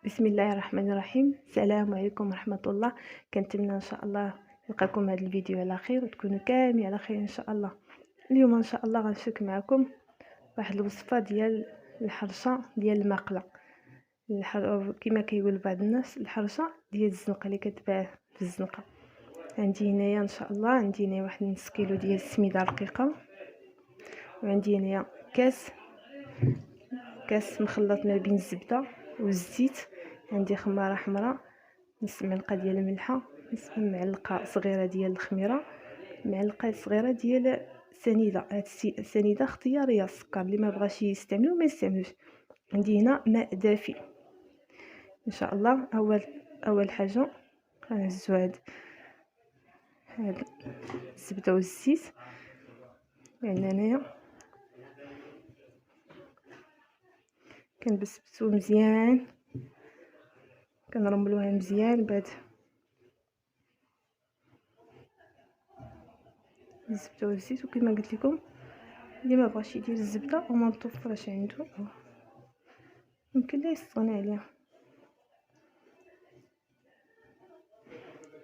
بسم الله الرحمن الرحيم. السلام عليكم ورحمة الله. كنتمنى ان شاء الله يلقاكم هذا الفيديو على خير وتكونوا كاملين على خير ان شاء الله. اليوم ان شاء الله غنشارك معكم واحد الوصفه ديال الحرشه ديال المقله. كما كيقول بعض الناس الحرشه ديال الزنقه اللي كتباع في الزنقه. عندي هنايا ان شاء الله واحد نص كيلو ديال السميده رقيقه، وعندي هنايا كاس مخلط ما بين الزبده والزيت، عندي خماره حمراء، نص معلقه ديال الملحه، نص معلقه صغيره ديال الخميره، معلقه صغيره ديال سنيده. هاد السنيده اختياريه، السكر اللي ما بغاش يستعملو ما يستعملوش. عندي هنا ماء دافي ان شاء الله. اول حاجه غنهزو هاد الزبده والزيت. عندنا هنايا كنبسبسو مزيان، كنرملوها مزيان بعد الزبده والزيت. وكما قلت لكم اللي ما بغاش يدير الزبده وما متوفرش عنده يمكن لا يستغنى عليها.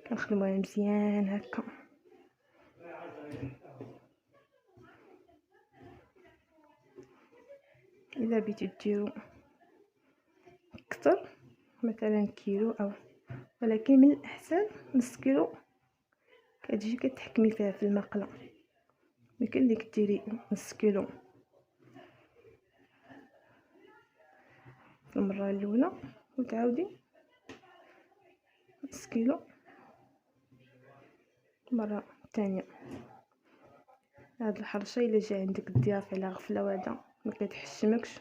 كنخدموها مزيان هكا. الا بغيتو ديروا اكثر مثلا كيلو او، ولكن من الاحسن نص كيلو كتجي كتحكمي فيها في المقله. يمكن لك ديري نص كيلو في المره الاولى وتعاودي نص كيلو المره الثانيه. هاد الحرشه الا جا عندك الضياف على غفله وهذا ما كتحشمكش،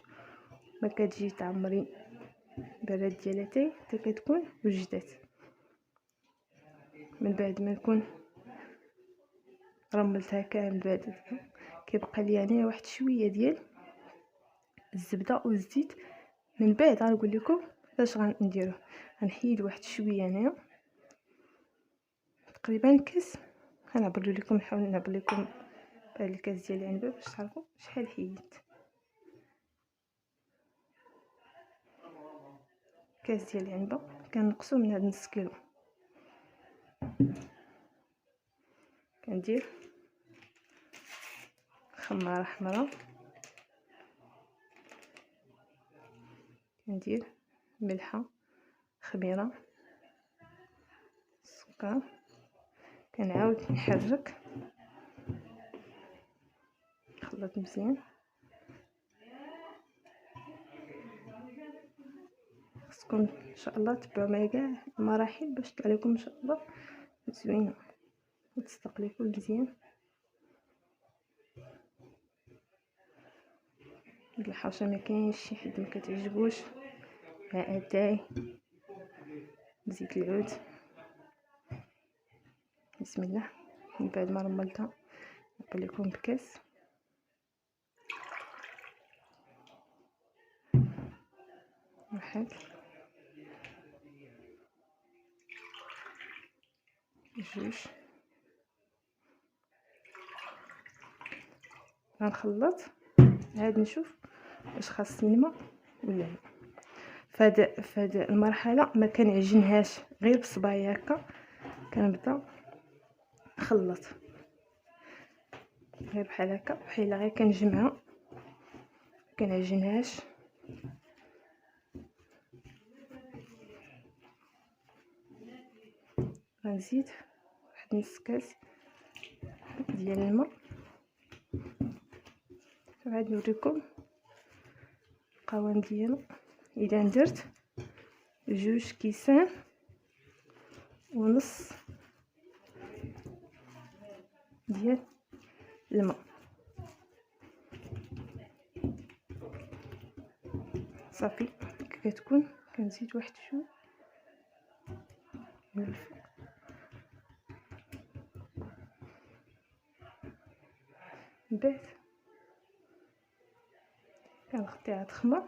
ما كتجي تعمري براد ديالاتي حتى كتكون وجدات. من بعد ما نكون رملتها كامل بعد كيبقى لي يعني واحد شويه ديال الزبده والزيت. من بعد غنقول لكم اش غنديرو. غنحيد واحد شويه هنايا تقريبا كاس. غنعبر لكم، نحاول نعبر لكم بهاد الكاس ديال العنبه باش تعرفوا شحال حيدت. كاس ديال العنبه كنقصو من هاد نص كيلو. كندير خماره حمراء، كندير ملحه، خميره، سكر. كنعاود نحرك نخلط مزيان. خصكم ان شاء الله تبعوا معايا كاع المراحل باش تطلع لكم ان شاء الله زوينه وتصدق لكم مزيان. الحرشه ما كاينش شي حد ما كتعجبوش مع اتاي زيت العود. بسم الله. من بعد ما رملتها نقول لكم بكاس. واحد، جوج. غنخلط عاد نشوف واش خاصني الماء ولا لا. فهاد المرحله ما كنعجنهاش، غير بصباعي هكا كنبدا نخلط غير بحال هكا، بحال غير كنجمعها كنعجنهاش. غنزيد واحد نص كاس ديال الماء وعاد نوريكم القوام ديالو. اذا درت جوج كيسان ونص ديال الماء صافي. كتكون كنزيد واحد شويه من الفوق. من بعد كنخليها تخمر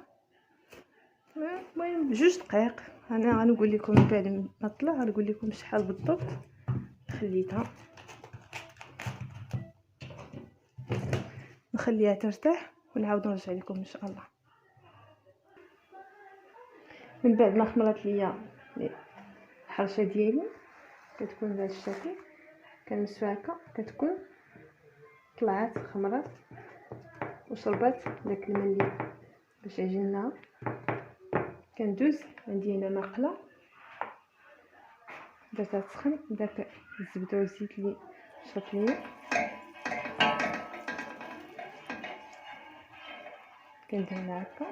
المهم جوج دقائق. انا غنقول لكم من بعد ما طلع غنقول لكم شحال بالضبط خليتها. نخليها ترتاح ونعاود نرجع لكم ان شاء الله. من بعد ما خمرت ليا الحرشه ديالي كتكون بهذا الشكل، كنمسحها هكا كتكون طلعت خمرات وشربات داك الماء اللي باش عجناها. كندوز عندي هنا مقله درتها تسخن، داك الزبده والزيت اللي شربت ليا كندهنها هكا.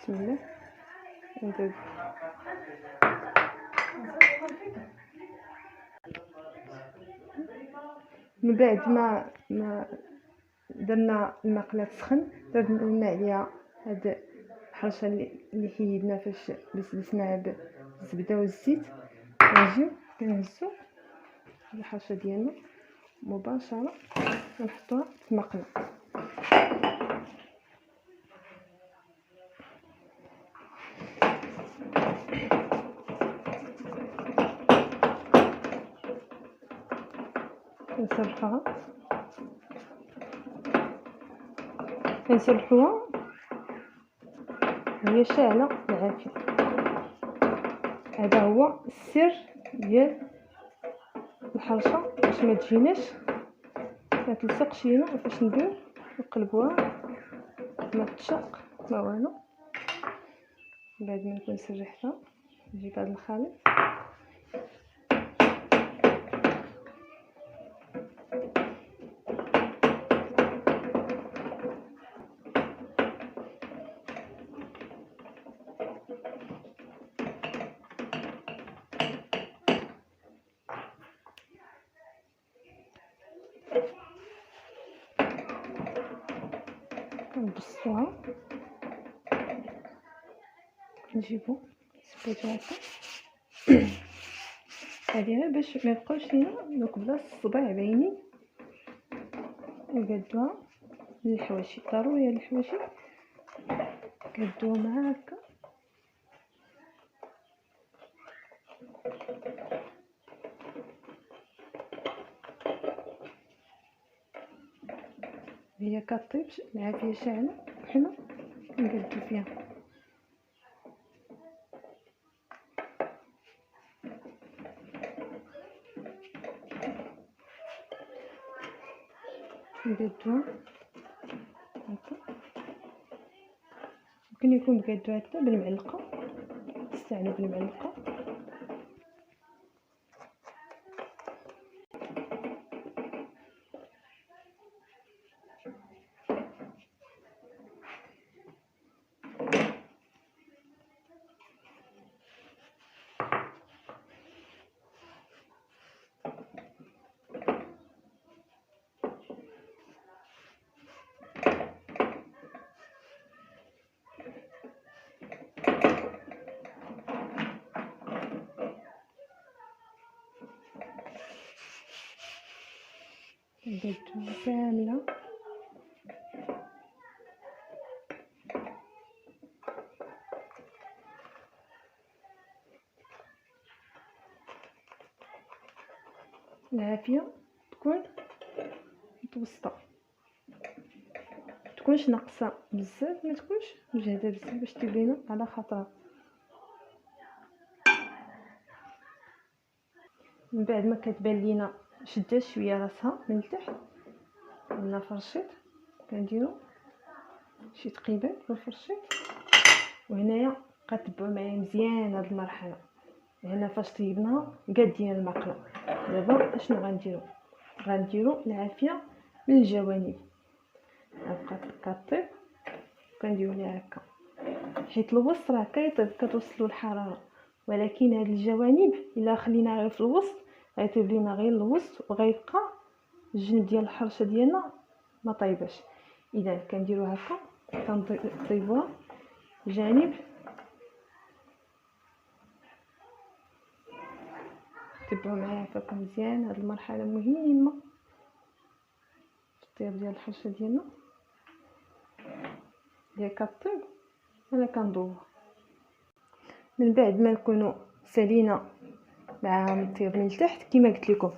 بسم الله ندوز من بعد ما درنا المقله تسخن، درنا الماء عليها هاد الحرشه اللي حيدنا فاش بسبسناها بالزبده والزيت. نجيو كنهزو الحرشه ديالنا مباشره ونحطوها في المقله. كنسرحوها وهي شاعله العافيه. هذا هو السر ديال الحرشه باش ما تجيناش ما تلصقش لينا. فاش ندير نقلبوها ما تشق ما والو. بعد ما نكون سرحتها نجيب هذا الخليط كنبسطوها، نجيبو سبوتو هكا. هادي غير باش ما يبقاوش لينا دوك بلاص الصباع باينين. نقادوها للحواشي، ضروري الحواشي كدوها مع هكا. هي كطيب العافيه شاعله وحنا نقادو فيها. نقادوها هكا، ممكن يكون مقادو هكا بالمعلقه، نستعملو بالمعلقه. نقادوها كامله. العافيه تكون متوسطه، تكونش ناقصه بزاف ما تكونش مجهده بزاف باش تبينا على خاطرها. من بعد ما كتبان لينا شده شويه راسها من التحت ولا فرشيط، كنديروا شي تقيبات بالفرشيط. وهنايا كتبعوا معايا مزيان هاد المرحله. هنا فاش طيبناها قادين المقله. دابا اشنو غنديروا العافيه من الجوانب. غتبقى كطيب كنديروا ليها هكا، حيت الوسط راه كيطيب كتوصلوا الحراره، ولكن هاد الجوانب الا خلينا غير في الوسط غيطيب لينا غير الوسط وغيبقى الجنب ديال الحرشه ديالنا ما طيباش. اذا كنديروا هكا كنطيبوها جانب. تبعوا معايا هكا مزيان. هاد المرحله مهمه في الطياب ديال الحرشه ديالنا. هي كطيب انا كنضوها. من بعد ما نكونوا سالينا معاها الطياب من التحت كما قلت لكم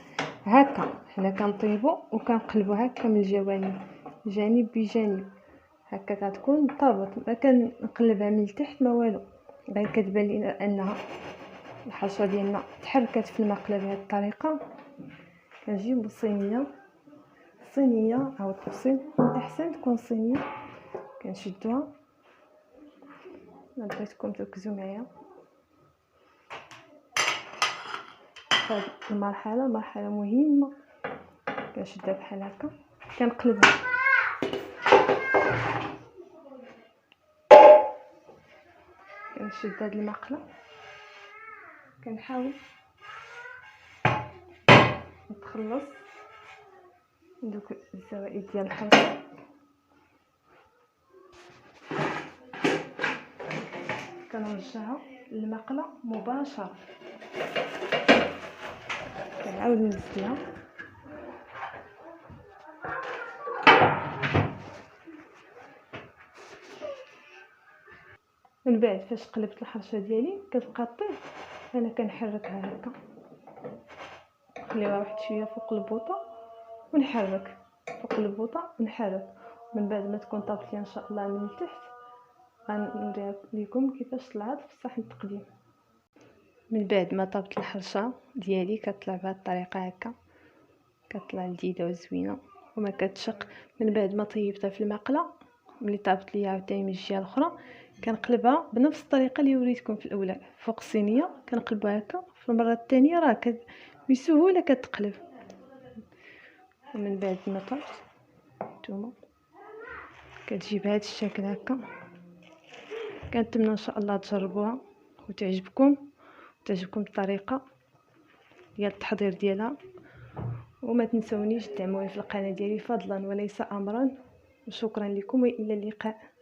هكا حنا كنطيبو وكنقلبو هكا من الجوانب، جانب بجانب هكا كتكون طابت. ما كنقلبها من التحت ما والو، غير كتبان لينا انها الحشوه ديالنا تحركات في المقله بهذه الطريقه. كنجيب صينيه او طبسيل، احسن تكون صينيه. كنشدوها، بغيتكم تركزوا معايا هاد المرحله، مرحله مهمه. كنشدها بحال هكا، كنقلبها كنشد هاد المقله، كنحاول نتخلص من دوك الزوائد ديال الحرشه. كنرجعها للمقله مباشره، كنعاود نزلها من بعد. فاش قلبت الحرشه ديالي كتبقى طيب، انا كنحركها هكا، نخليها واحد شويه فوق البوطه ونحرك، فوق البوطه ونحرك. من بعد ما تكون طابت لي ان شاء الله من التحت، غنوريها لكم كيفاش طلعت في الصحن التقديم. من بعد ما طابت الحرشه ديالي كتطلع بهذه الطريقه هكا، كتطلع لذيذه وزوينه وما كتشق. من بعد ما طيبتها في المقله، ملي طابت لي عاوتاني من الجهه الاخرى، كنقلبها بنفس الطريقه اللي وريتكم في الاولى فوق الصينيه. كنقلبها هكا، في المره الثانيه راه بسهوله كتقلب. ومن بعد ما طابت نتوما كتجي بهذا الشكل هكا. كنتمنى ان شاء الله تجربوها وتعجبكم الطريقه ديال التحضير ديالها. وما تنسونيش تدعموني في القناه ديالي فضلا وليس امرا. وشكرا لكم والى اللقاء.